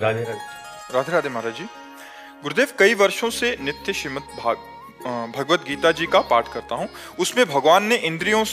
राधे राधे। राधे राधे महाराज जी। गुरुदेव, कई वर्षों से नित्य भगवत गीता जी का पाठ करता हूँ। उसमें भगवान ने इंद्रियों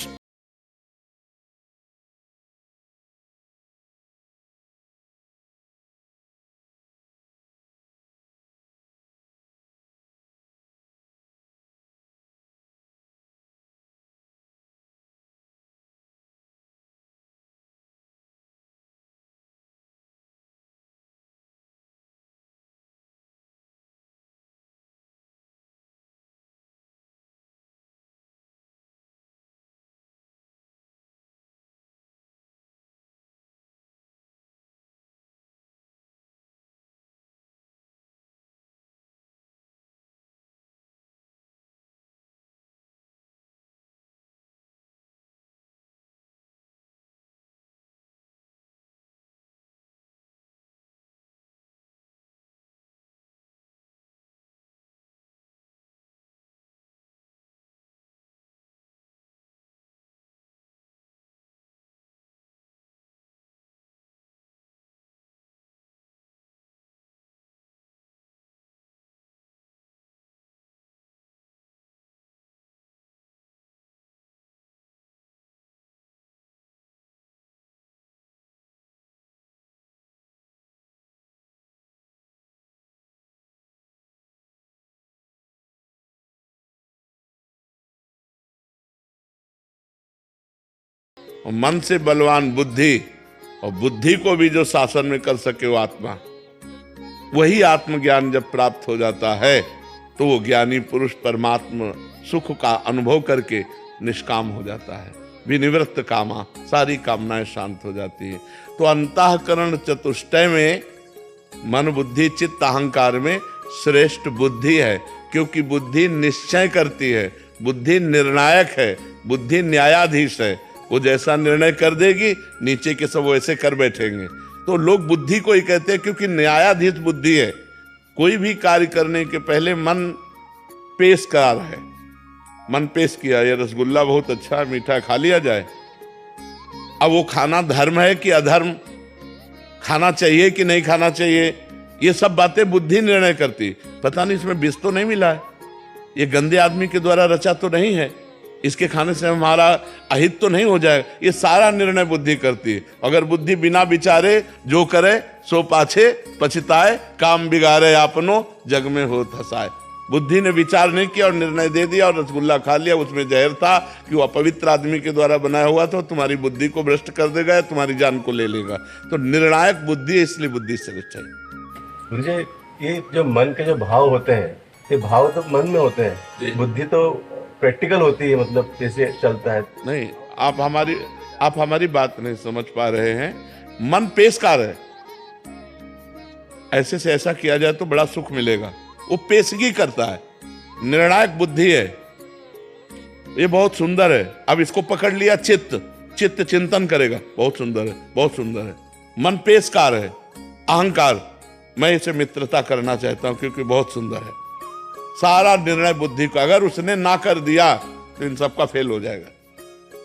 और मन से बलवान बुद्धि, और बुद्धि को भी जो शासन में कर सके वो आत्मा। वही आत्मज्ञान जब प्राप्त हो जाता है तो वो ज्ञानी पुरुष परमात्मा सुख का अनुभव करके निष्काम हो जाता है। विनिवृत्त कामा, सारी कामनाएं शांत हो जाती है। तो अंतःकरण चतुष्टय में मन बुद्धि चित्त अहंकार में श्रेष्ठ बुद्धि है, क्योंकि बुद्धि निश्चय करती है, बुद्धि निर्णायक है, बुद्धि न्यायाधीश है। वो जैसा निर्णय कर देगी नीचे के सब वैसे कर बैठेंगे। तो लोग बुद्धि को ही कहते हैं क्योंकि न्यायाधीश बुद्धि है। कोई भी कार्य करने के पहले मन पेश करा रहा है, मन पेश किया, ये रसगुल्ला बहुत अच्छा है, मीठा, खा लिया जाए। अब वो खाना धर्म है कि अधर्म, खाना चाहिए कि नहीं खाना चाहिए, ये सब बातें बुद्धि निर्णय करती। पता नहीं इसमें विष तो नहीं मिला है, ये गंदे आदमी के द्वारा रचा तो नहीं है, इसके खाने से हमारा अहित तो नहीं हो जाएगा। ये सारा निर्णय बुद्धि करती है। अगर बुद्धि बिना विचारे जो करे सो पाछे पछताए, काम बिगाड़े आपनो जग में हो हंसाए। बुद्धि ने विचार नहीं किया और निर्णय दे दिया और रसगुल्ला खा लिया, उसमें जहर था कि वो अपवित्र आदमी के द्वारा बनाया हुआ था, तुम्हारी बुद्धि को भ्रष्ट कर देगा, तुम्हारी जान को ले लेगा। तो निर्णायक बुद्धि है, इसलिए बुद्धि से चाहिए। मुझे ये जो मन के जो भाव होते हैं, ये भाव तो मन में होते हैं, बुद्धि तो प्रैक्टिकल होती है, मतलब कैसे चलता है। नहीं, आप हमारी बात नहीं समझ पा रहे हैं। मन पेशकार है, ऐसे से ऐसा किया जाए तो बड़ा सुख मिलेगा, वो पेशगी करता है। निर्णायक बुद्धि है, ये बहुत सुंदर है। अब इसको पकड़ लिया चित्त चिंतन करेगा, बहुत सुंदर है, बहुत सुंदर है। मन पेशकार है, अहंकार, मैं इसे मित्रता करना चाहता हूं क्योंकि बहुत सुंदर है। सारा निर्णय बुद्धि को, अगर उसने ना कर दिया तो इन सबका फेल हो जाएगा,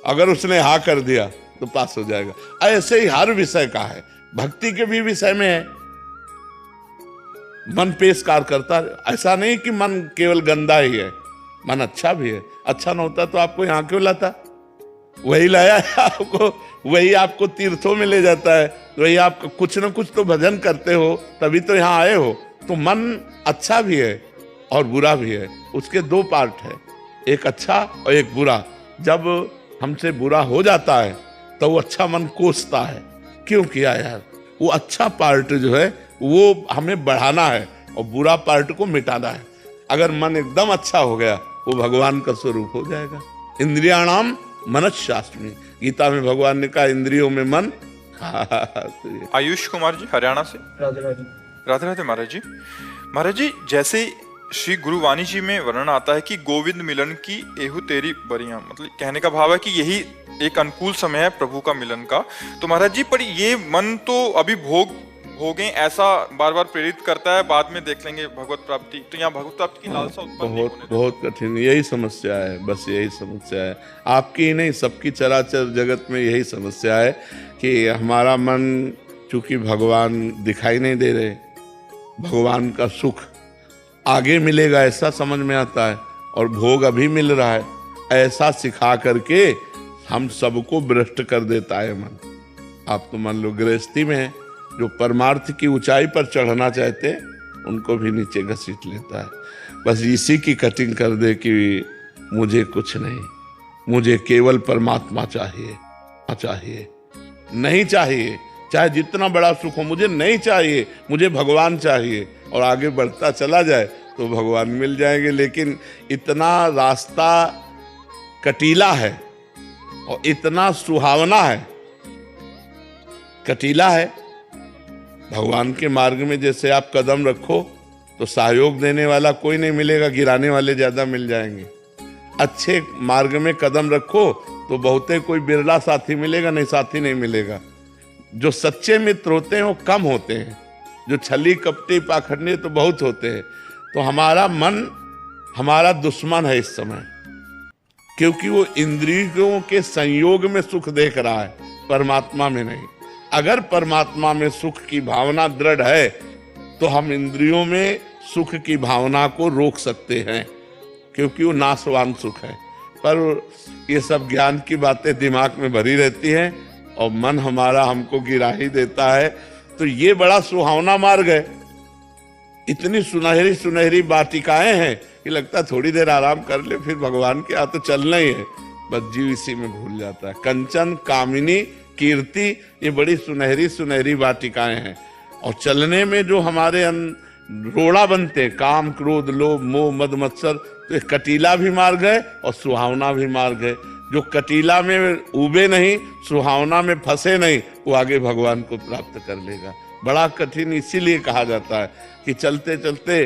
अगर उसने हाँ कर दिया तो पास हो जाएगा। ऐसे ही हर विषय का है, भक्ति के भी विषय में है। मन पेशकार करता है, ऐसा नहीं कि मन केवल गंदा ही है, मन अच्छा भी है। अच्छा ना होता तो आपको यहाँ क्यों लाता, वही लाया है आपको, वही आपको तीर्थों में ले जाता है, वही आप कुछ ना कुछ तो भजन करते हो तभी तो यहाँ आए हो। तो मन अच्छा भी है और बुरा भी है, उसके दो पार्ट है, एक अच्छा और एक बुरा। जब हमसे बुरा हो जाता है तो वो अच्छा मन कोसता है, क्यों किया यार। वो अच्छा पार्ट जो है वो हमें बढ़ाना है और बुरा पार्ट को मिटाना है। अगर मन एकदम अच्छा हो गया वो भगवान का स्वरूप हो जाएगा। इंद्रियाणाम मनश्शास्मी, गीता में भगवान ने कहा इंद्रियों में मन। आयुष कुमार जी हरियाणा से। राधे राधे। राधे राधे महाराज जी। महाराज जी, जैसे श्री गुरुवाणी जी में वर्णन आता है कि गोविंद मिलन की एहु तेरी बरियां, मतलब कहने का भाव है कि यही एक अनुकूल समय है प्रभु का मिलन का। तो महाराज जी, पर ये मन तो अभी भोगें ऐसा बार बार प्रेरित करता है, बाद में देख लेंगे भगवत प्राप्ति। तो यहाँ भगवत प्राप्ति की लालसा उत्पन्न नहीं होने बहुत कठिन, यही समस्या है, बस यही समस्या है। आपकी ही नहीं, सबकी चराचर जगत में यही समस्या है कि हमारा मन चूंकि भगवान दिखाई नहीं दे रहे, भगवान का सुख आगे मिलेगा ऐसा समझ में आता है, और भोग अभी मिल रहा है ऐसा सिखा करके हम सबको भ्रष्ट कर देता है मन। आप तो मान लो गृहस्थी में हैं, जो परमार्थ की ऊंचाई पर चढ़ना चाहते हैं उनको भी नीचे घसीट लेता है। बस इसी की कटिंग कर दे कि मुझे कुछ नहीं, मुझे केवल परमात्मा चाहिए, चाहिए नहीं चाहिए चाहे जितना बड़ा सुख हो, मुझे नहीं चाहिए, मुझे भगवान चाहिए, और आगे बढ़ता चला जाए तो भगवान मिल जाएंगे। लेकिन इतना रास्ता कटीला है और इतना सुहावना है, कटीला है। भगवान के मार्ग में जैसे आप कदम रखो तो सहयोग देने वाला कोई नहीं मिलेगा, गिराने वाले ज्यादा मिल जाएंगे। अच्छे मार्ग में कदम रखो तो बहुते कोई बिरला साथी मिलेगा, नहीं साथी नहीं मिलेगा। जो सच्चे मित्र होते हैं वो कम होते हैं, जो छली कपटी पाखंडी तो बहुत होते हैं। तो हमारा मन हमारा दुश्मन है इस समय, क्योंकि वो इंद्रियों के संयोग में सुख देख रहा है, परमात्मा में नहीं। अगर परमात्मा में सुख की भावना दृढ़ है तो हम इंद्रियों में सुख की भावना को रोक सकते हैं, क्योंकि वो नाशवान सुख है। पर ये सब ज्ञान की बातें दिमाग में भरी रहती हैं और मन हमारा हमको गिरा ही देता है। तो ये बड़ा सुहावना मार्ग है, इतनी सुनहरी सुनहरी वाटिकाएं हैं कि लगता है थोड़ी देर आराम कर ले फिर भगवान के यहाँ तो चलना ही है। बस जीव इसी में भूल जाता है। कंचन, कामिनी, कीर्ति, ये बड़ी सुनहरी सुनहरी वाटिकाएं हैं, और चलने में जो हमारे रोड़ा बनते, काम, क्रोध, लोभ, मोह, मद, मत्सर, तो एक कटीला भी मार्ग है और सुहावना भी मार्ग है। जो कटीला में उबे नहीं, सुहावना में फंसे नहीं, वो आगे भगवान को प्राप्त कर लेगा। बड़ा कठिन इसीलिए कहा जाता है कि चलते चलते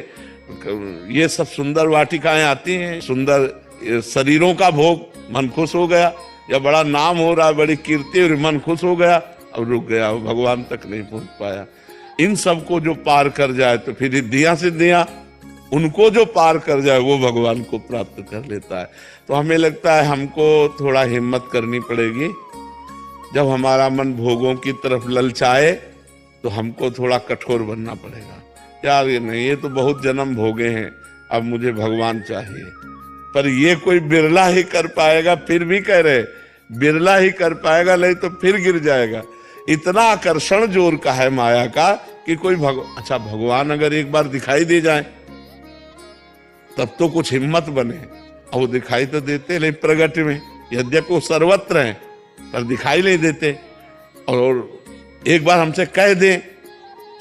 ये सब सुंदर वाटिकाएं आती हैं, सुंदर शरीरों का भोग, मन खुश हो गया, या बड़ा नाम हो रहा है, बड़ी कीर्ति और मन खुश हो गया, अब रुक गया, भगवान तक नहीं पहुंच पाया। इन सबको जो पार कर जाए तो फिर रिद्धियां सिद्धियां, उनको जो पार कर जाए वो भगवान को प्राप्त कर लेता है। तो हमें लगता है हमको थोड़ा हिम्मत करनी पड़ेगी। जब हमारा मन भोगों की तरफ ललचाए तो हमको थोड़ा कठोर बनना पड़ेगा। यार ये नहीं, ये तो बहुत जन्म भोगे हैं, अब मुझे भगवान चाहिए। पर ये कोई बिरला ही कर पाएगा, फिर भी कह रहे बिरला ही कर पाएगा, नहीं तो फिर गिर जाएगा। इतना आकर्षण जोर का है माया का कि कोई अच्छा भगवान अगर एक बार दिखाई दे जाए तब तो कुछ हिम्मत बने, और वो दिखाई तो देते नहीं प्रगट में, यद्यपि वो सर्वत्र हैं पर दिखाई नहीं देते। और एक बार हमसे कह दें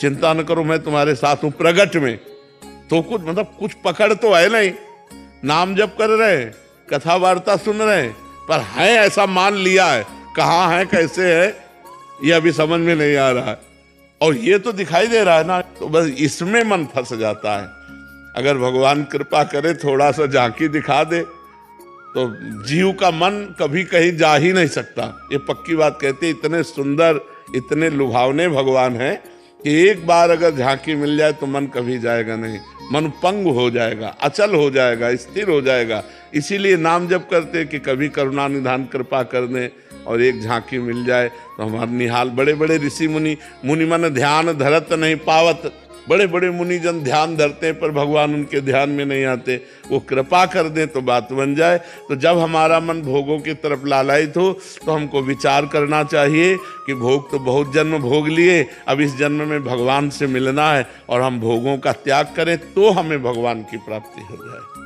चिंता न करो मैं तुम्हारे साथ हूं प्रगट में, तो कुछ मतलब कुछ पकड़ तो है नहीं। नाम जप कर रहे हैं, कथा वार्ता सुन रहे हैं, पर है ऐसा मान लिया है, कहाँ है कैसे है ये अभी समझ में नहीं आ रहा है, और ये तो दिखाई दे रहा है ना, तो बस इसमें मन फंस जाता है। अगर भगवान कृपा करे थोड़ा सा झांकी दिखा दे तो जीव का मन कभी कहीं जा ही नहीं सकता। ये पक्की बात कहते, इतने सुंदर इतने लुभावने भगवान हैं कि एक बार अगर झांकी मिल जाए तो मन कभी जाएगा नहीं, मन पंग हो जाएगा, अचल हो जाएगा, स्थिर हो जाएगा। इसीलिए नाम जप करते कि कभी करुणा निधान कृपा कर दे और एक झांकी मिल जाए तो हमारा निहाल। बड़े बड़े ऋषि मुनि मन ध्यान धरत नहीं पावत, बड़े बड़े मुनिजन ध्यान धरते हैं पर भगवान उनके ध्यान में नहीं आते। वो कृपा कर दें तो बात बन जाए। तो जब हमारा मन भोगों की तरफ लालायित हो तो हमको विचार करना चाहिए कि भोग तो बहुत जन्म भोग लिए, अब इस जन्म में भगवान से मिलना है और हम भोगों का त्याग करें तो हमें भगवान की प्राप्ति हो जाए।